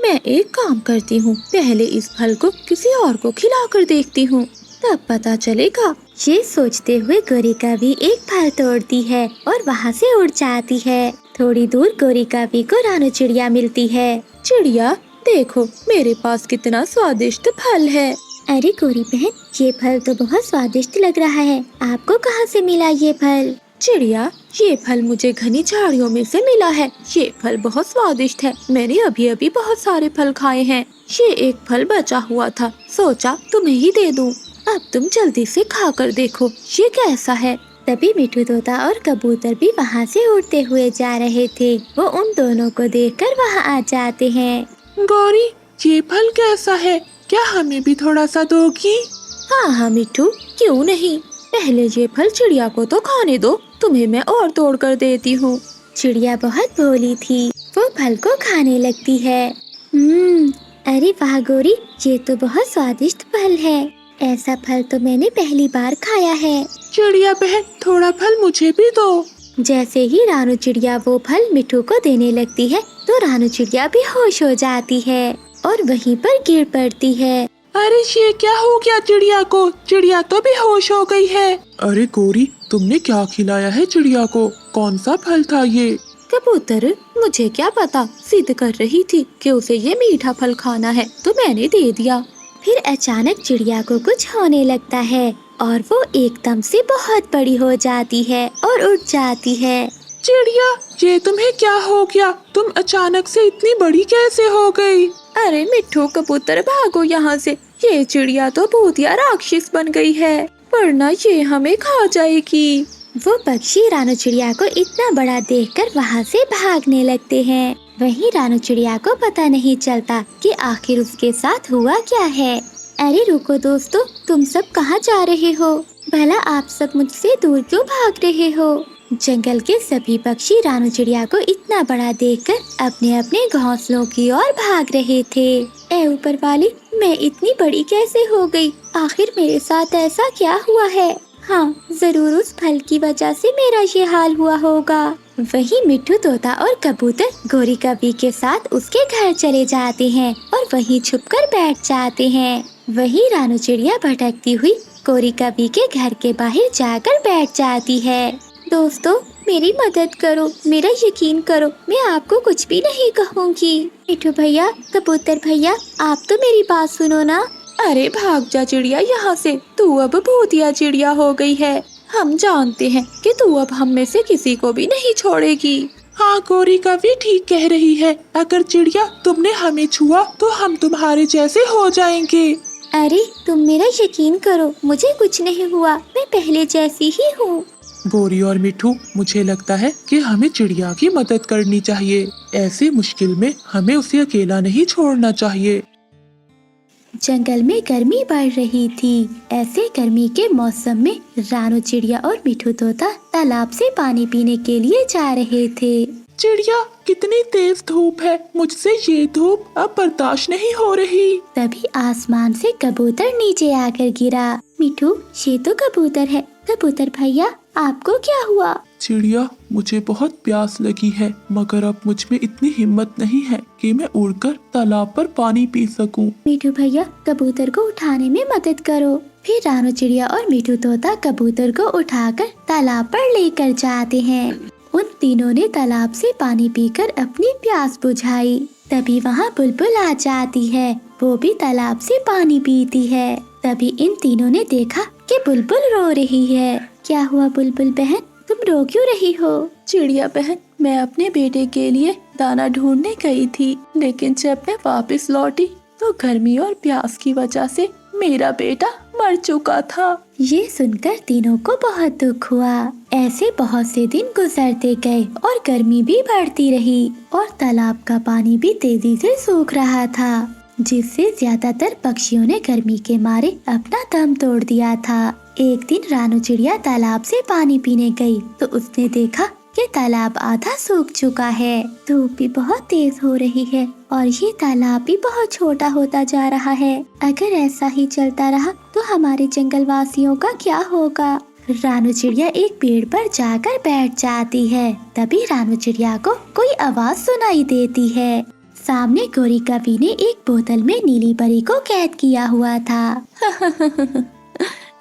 मैं एक काम करती हूँ, पहले इस फल को किसी और को खिलाकर देखती हूँ, तब पता चलेगा। ये सोचते हुए गौरी कभी एक फल तोड़ती है और वहाँ से उड़ जाती है। थोड़ी दूर गौरी कभी को रानू चिड़िया मिलती है। चिड़िया देखो, मेरे पास कितना स्वादिष्ट फल है। अरे गौरी बहन, ये फल तो बहुत स्वादिष्ट लग रहा है, आपको कहाँ से मिला ये फल? चिड़िया, ये फल मुझे घनी झाड़ियों में से मिला है। ये फल बहुत स्वादिष्ट है, मैंने अभी अभी बहुत सारे फल खाए हैं। ये एक फल बचा हुआ था, सोचा तुम्हें ही दे दूं। अब तुम जल्दी से खाकर देखो ये कैसा है। तभी मिठू तोता और कबूतर भी वहाँ से उड़ते हुए जा रहे थे। वो उन दोनों को देखकर वहाँ आ जाते हैं। गौरी, ये फल कैसा है? क्या हमें भी थोड़ा सा दोगी? हाँ मिठू, क्यों नहीं। पहले ये फल चिड़िया को तो खाने दो, तुम्हें मैं और तोड़ कर देती हूँ। चिड़िया बहुत भोली थी, वो फल को खाने लगती है। अरे वाह गौरी, ये तो बहुत स्वादिष्ट फल है। ऐसा फल तो मैंने पहली बार खाया है। चिड़िया बहन, थोड़ा फल मुझे भी दो। जैसे ही रानू चिड़िया वो फल मिठू को देने लगती है तो रानू चिड़िया भी होश हो जाती है और वहीं पर गिर पड़ती है। अरे ये क्या हो गया चिड़िया को? चिड़िया तो बेहोश हो गई है। अरे गौरी, तुमने क्या खिलाया है चिड़िया को? कौन सा फल था ये? कबूतर, मुझे क्या पता, जिद कर रही थी कि उसे ये मीठा फल खाना है तो मैंने दे दिया। फिर अचानक चिड़िया को कुछ होने लगता है और वो एकदम से बहुत बड़ी हो जाती है और उड़ जाती है। चिड़िया, ये तुम्हें क्या हो गया? तुम अचानक से इतनी बड़ी कैसे हो गई? अरे मिट्ठू कबूतर भागो यहाँ से, ये चिड़िया तो भूतिया राक्षस बन गई है, वरना ये हमें खा जाएगी। वो पक्षी रानू चिड़िया को इतना बड़ा देखकर वहाँ से भागने लगते हैं। वहीं रानू चिड़िया को पता नहीं चलता कि आखिर उसके साथ हुआ क्या है। अरे रुको दोस्तों, तुम सब कहाँ जा रहे हो? भला आप सब मुझसे दूर क्यों भाग रहे हो? जंगल के सभी पक्षी रानू चिड़िया को इतना बड़ा देखकर अपने अपने घोंसलों की ओर भाग रहे थे। ए ऊपर वाली, मैं इतनी बड़ी कैसे हो गई? आखिर मेरे साथ ऐसा क्या हुआ है? हाँ, जरूर उस फल की वजह से मेरा ये हाल हुआ होगा। वहीं मिट्ठू तोता और कबूतर गोरी कवि के साथ उसके घर चले जाते हैं और वहीं छुपकर बैठ जाते हैं। वहीं रानू चिड़िया भटकती हुई गोरी कवि के घर के बाहर जाकर बैठ जाती है। दोस्तों, मेरी मदद करो, मेरा यकीन करो, मैं आपको कुछ भी नहीं कहूँगी। मिट्ठू भैया, कबूतर भैया, आप तो मेरी बात सुनो ना। अरे भाग जा चिड़िया यहाँ से, तू अब भूतिया चिड़िया हो गई है। हम जानते हैं कि तू अब हम में से किसी को भी नहीं छोड़ेगी। हाँ, गोरी कवि ठीक कह रही है। अगर चिड़िया तुमने हमें छुआ तो हम तुम्हारे जैसे हो जाएंगे। अरे तुम मेरा यकीन करो, मुझे कुछ नहीं हुआ, मैं पहले जैसी ही हूँ। गोरी और मिट्ठू, मुझे लगता है कि हमें चिड़िया की मदद करनी चाहिए। ऐसी मुश्किल में हमें उसे अकेला नहीं छोड़ना चाहिए। जंगल में गर्मी बढ़ रही थी। ऐसे गर्मी के मौसम में रानू चिड़िया और मिट्ठू तोता तालाब से पानी पीने के लिए जा रहे थे। चिड़िया, कितनी तेज धूप है, मुझसे ये धूप अब बर्दाश्त नहीं हो रही। तभी आसमान से कबूतर नीचे आकर गिरा। मिट्ठू, ये तो कबूतर है। कबूतर भैया, आपको क्या हुआ? चिड़िया, मुझे बहुत प्यास लगी है, मगर अब मुझ में इतनी हिम्मत नहीं है कि मैं उड़कर तालाब पर पानी पी सकूं। मिट्ठू भैया, कबूतर को उठाने में मदद करो। फिर रानू चिड़िया और मिट्ठू तोता कबूतर को उठाकर तालाब पर लेकर जाते हैं। उन तीनों ने तालाब से पानी पीकर अपनी प्यास बुझाई। तभी वहाँ बुलबुल आ जाती है, वो भी तालाब से पानी पीती है। तभी इन तीनों ने देखा कि बुलबुल रो रही है। क्या हुआ बुलबुल बहन, तुम रो क्यों रही हो? चिड़िया बहन, मैं अपने बेटे के लिए दाना ढूंढने गई थी, लेकिन जब मैं वापस लौटी तो गर्मी और प्यास की वजह से मेरा बेटा मर चुका था। ये सुनकर तीनों को बहुत दुख हुआ। ऐसे बहुत से दिन गुजरते गए और गर्मी भी बढ़ती रही और तालाब का पानी भी तेजी से सूख रहा था, जिससे ज्यादातर पक्षियों ने गर्मी के मारे अपना दम तोड़ दिया था। एक दिन रानू चिड़िया तालाब से पानी पीने गई तो उसने देखा कि तालाब आधा सूख चुका है। धूप भी बहुत तेज हो रही है और ये तालाब भी बहुत छोटा होता जा रहा है। अगर ऐसा ही चलता रहा तो हमारे जंगल वासियों का क्या होगा? रानू चिड़िया एक पेड़ पर जाकर बैठ जाती है। तभी रानू चिड़िया को कोई आवाज सुनाई देती है। सामने गोरी कवि ने एक बोतल में नीली परी को कैद किया हुआ था।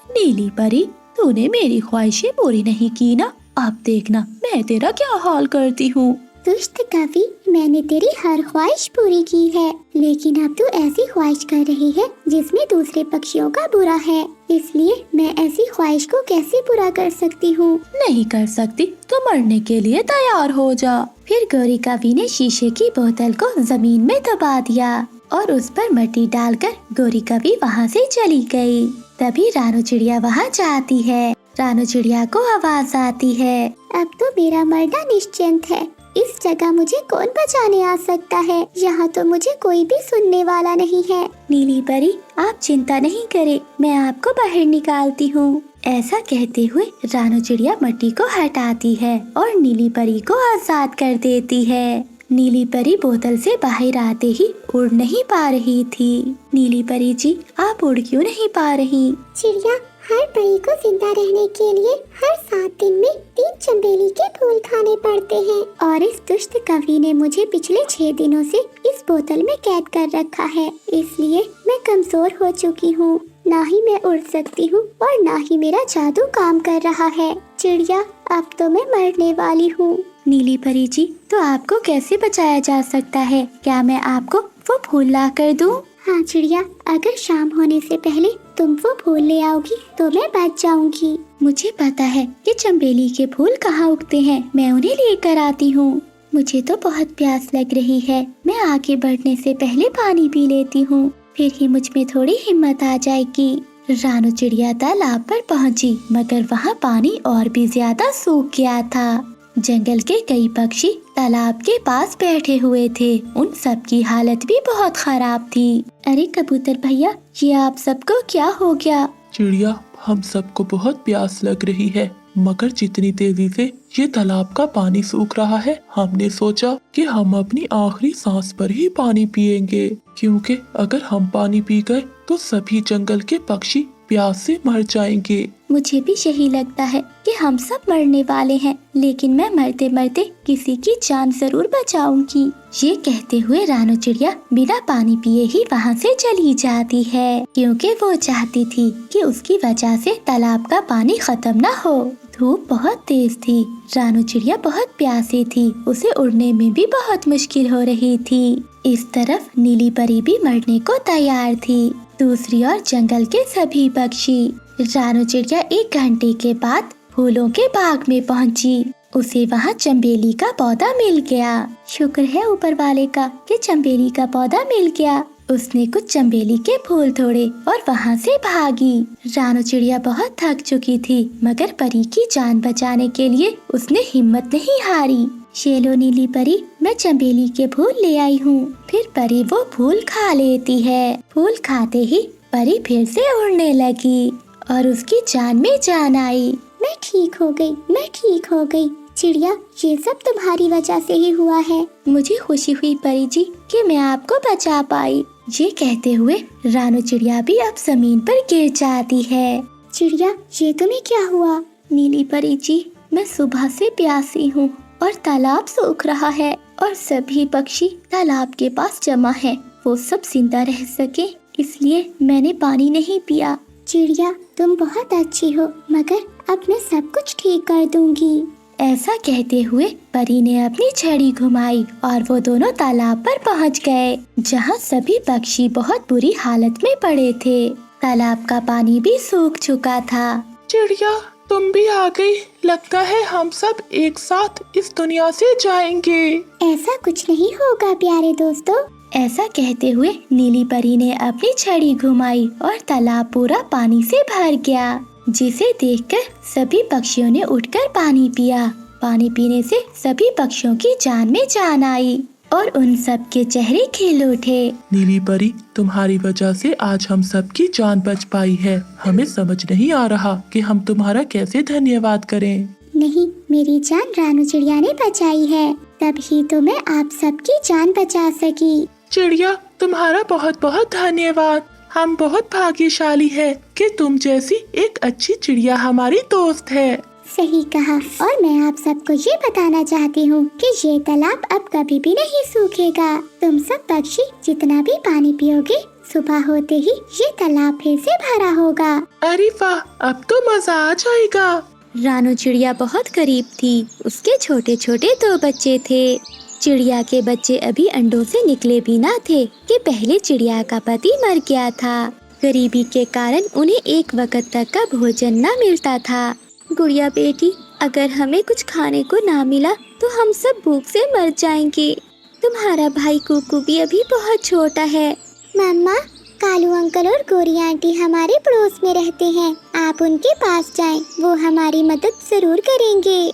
नीली परी, तूने मेरी ख्वाहिशें पूरी नहीं की ना, अब देखना मैं तेरा क्या हाल करती हूँ। दुष्ट कवि, मैंने तेरी हर ख्वाहिश पूरी की है, लेकिन अब तू ऐसी ख्वाहिश कर रही है जिसमें दूसरे पक्षियों का बुरा है, इसलिए मैं ऐसी ख्वाहिश को कैसे पूरा कर सकती हूँ? नहीं कर सकती तो मरने के लिए तैयार हो जा। फिर गोरी कवि ने शीशे की बोतल को जमीन में दबा दिया और उस पर मिट्टी डालकर गोरी कवि वहाँ से चली गई। तभी रानू चिड़िया वहाँ जाती है। रानू चिड़िया को आवाज आती है, अब तो मेरा मरना निश्चिंत है। इस जगह मुझे कौन बचाने आ सकता है? यहाँ तो मुझे कोई भी सुनने वाला नहीं है। नीली परी, आप चिंता नहीं करें, मैं आपको बाहर निकालती हूँ। ऐसा कहते हुए रानू चिड़िया मिट्टी को हटाती है और नीली परी को आजाद कर देती है। नीली परी बोतल से बाहर आते ही उड़ नहीं पा रही थी। नीली परी जी, आप उड़ क्यों नहीं पा रही? चिड़िया, हर परी को जिंदा रहने के लिए हर 7 दिन में 3 चंबेली के फूल खाने पड़ते हैं और इस दुष्ट कवि ने मुझे पिछले 6 दिनों से इस बोतल में कैद कर रखा है, इसलिए मैं कमजोर हो चुकी हूँ। ना ही मैं उड़ सकती हूँ और ना ही मेरा जादू काम कर रहा है। चिड़िया, अब तो मैं मरने वाली हूँ। नीली परी जी, तो आपको कैसे बचाया जा सकता है? क्या मैं आपको वो फूल ला कर दूँ? हाँ चिड़िया, अगर शाम होने से पहले तुम वो फूल ले आओगी तो मैं बच जाऊंगी। मुझे पता है कि चंबेली के फूल कहाँ उगते हैं, मैं उन्हें लेकर आती हूँ। मुझे तो बहुत प्यास लग रही है। मैं आगे बढ़ने से पहले पानी पी लेती हूँ, फिर ही मुझ में थोड़ी हिम्मत आ जाएगी। रानू चिड़िया तालाब पर पहुँची, मगर वहाँ पानी और भी ज्यादा सूख गया था। जंगल के कई पक्षी तालाब के पास बैठे हुए थे। उन सब की हालत भी बहुत खराब थी। अरे कबूतर भैया, ये आप सबको क्या हो गया? चिड़िया, हम सबको बहुत प्यास लग रही है, मगर जितनी तेजी से ये तालाब का पानी सूख रहा है, हमने सोचा कि हम अपनी आखिरी सांस पर ही पानी पिएंगे, क्योंकि अगर हम पानी पी गए तो सभी जंगल के पक्षी प्यास से मर जाएंगे। मुझे भी यही लगता है कि हम सब मरने वाले हैं, लेकिन मैं मरते मरते किसी की जान जरूर बचाऊंगी। ये कहते हुए रानू चिड़िया बिना पानी पिए ही वहाँ से चली जाती है, क्योंकि वो चाहती थी कि उसकी वजह से तालाब का पानी खत्म न हो। धूप बहुत तेज थी, रानू चिड़िया बहुत प्यासी थी, उसे उड़ने में भी बहुत मुश्किल हो रही थी। इस तरफ नीली परी भी मरने को तैयार थी, दूसरी ओर जंगल के सभी पक्षी। रानू चिड़िया 1 घंटे के बाद फूलों के बाग में पहुंची। उसे वहां चंबेली का पौधा मिल गया। शुक्र है ऊपर वाले का कि चंबेली का पौधा मिल गया। उसने कुछ चंबेली के फूल तोड़े और वहां से भागी। रानू चिड़िया बहुत थक चुकी थी, मगर परी की जान बचाने के लिए उसने हिम्मत नहीं हारी। ये लो नीली परी, मैं चंबेली के फूल ले आई हूँ। फिर परी वो फूल खा लेती है। फूल खाते ही परी फिर से उड़ने लगी और उसकी जान में जान आई। मैं ठीक हो गई, मैं ठीक हो गई। चिड़िया, ये सब तुम्हारी वजह से ही हुआ है। मुझे खुशी हुई परी जी कि मैं आपको बचा पाई। ये कहते हुए रानू चिड़िया भी अब जमीन पर गिर जाती है। चिड़िया, ये तुम्हें क्या हुआ? नीली परी जी, मैं सुबह से प्यासी हूँ और तालाब सूख रहा है और सभी पक्षी तालाब के पास जमा हैं। वो सब जिंदा रह सके इसलिए मैंने पानी नहीं पिया। चिड़िया, तुम बहुत अच्छी हो, मगर अब मैं सब कुछ ठीक कर दूंगी। ऐसा कहते हुए परी ने अपनी छड़ी घुमाई और वो दोनों तालाब पर पहुंच गए, जहां सभी पक्षी बहुत बुरी हालत में पड़े थे। तालाब का पानी भी सूख चुका था। चिड़िया, तुम भी आ गई। लगता है हम सब एक साथ इस दुनिया से जाएंगे। ऐसा कुछ नहीं होगा प्यारे दोस्तों। ऐसा कहते हुए नीली परी ने अपनी छड़ी घुमाई और तालाब पूरा पानी से भर गया, जिसे देखकर सभी पक्षियों ने उठकर पानी पिया। पानी पीने से सभी पक्षियों की जान में जान आई और उन सब के चेहरे खिल उठे। नीली परी, तुम्हारी वजह से आज हम सब की जान बच पाई है। हमें समझ नहीं आ रहा कि हम तुम्हारा कैसे धन्यवाद करें। नहीं, मेरी जान रानू चिड़िया ने बचाई है, तभी तो मैं आप सबकी जान बचा सकी। चिड़िया, तुम्हारा बहुत बहुत धन्यवाद। हम बहुत भाग्यशाली है कि तुम जैसी एक अच्छी चिड़िया हमारी दोस्त है। सही कहा। और मैं आप सबको ये बताना चाहती हूँ कि ये तालाब अब कभी भी नहीं सूखेगा। तुम सब पक्षी जितना भी पानी पियोगे, सुबह होते ही ये तालाब फिर से भरा होगा। अरे वाह, अब तो मजा आ जाएगा। रानू चिड़िया बहुत गरीब थी। उसके छोटे छोटे 2 बच्चे थे। चिड़िया के बच्चे अभी अंडों से निकले भी ना थे कि पहले चिड़िया का पति मर गया था। गरीबी के कारण उन्हें एक वक्त तक का भोजन न मिलता था। गुड़िया बेटी, अगर हमें कुछ खाने को ना मिला तो हम सब भूख से मर जाएंगे। तुम्हारा भाई कुकू भी अभी बहुत छोटा है। मम्मा, कालू अंकल और गोरी आंटी हमारे पड़ोस में रहते हैं। आप उनके पास जाएं, वो हमारी मदद जरूर करेंगे।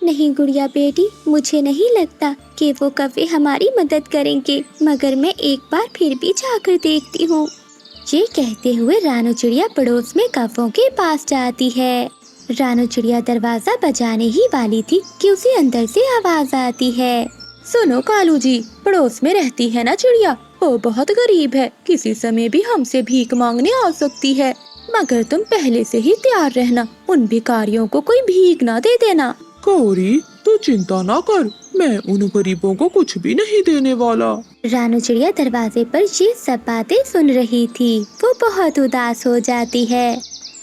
नहीं गुड़िया बेटी, मुझे नहीं लगता कि वो कभी हमारी मदद करेंगे, मगर मैं एक बार फिर भी जाकर देखती हूँ। ये कहते हुए रानू चिड़िया पड़ोस में कौवों के पास जाती है। रानू चिड़िया दरवाजा बजाने ही वाली थी कि उसे अंदर से आवाज आती है। सुनो कालू जी, पड़ोस में रहती है ना चिड़िया, वो बहुत गरीब है, किसी समय भी हमसे भीख मांगने आ सकती है, मगर तुम पहले से ही तैयार रहना, उन भिखारियों को कोई भीख ना दे देना। गौरी, तू चिंता ना कर, मैं उन गरीबों को कुछ भी नहीं देने वाला। रानू चिड़िया दरवाजे पर ये सब बातें सुन रही थी। वो बहुत उदास हो जाती है।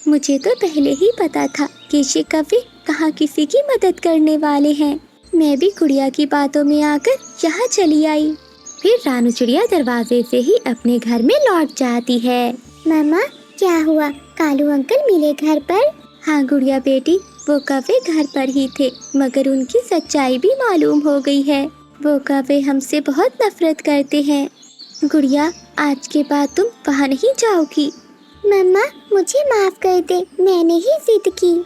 मुझे तो पहले ही पता था कि ये कभी कहाँ किसी की मदद करने वाले हैं। मैं भी गुड़िया की बातों में आकर यहाँ चली आई। फिर रानू चिड़िया दरवाजे से ही अपने घर में लौट जाती है। मम्मा, क्या हुआ? कालू अंकल मिले घर पर? हाँ गुड़िया बेटी, वो कौवे घर पर ही थे, मगर उनकी सच्चाई भी मालूम हो गई है। वो कौवे हमसे बहुत नफरत करते हैं। गुड़िया, आज के बाद तुम वहाँ नहीं जाओगी। मम्मा, मुझे माफ कर दे, मैंने ही जिद की।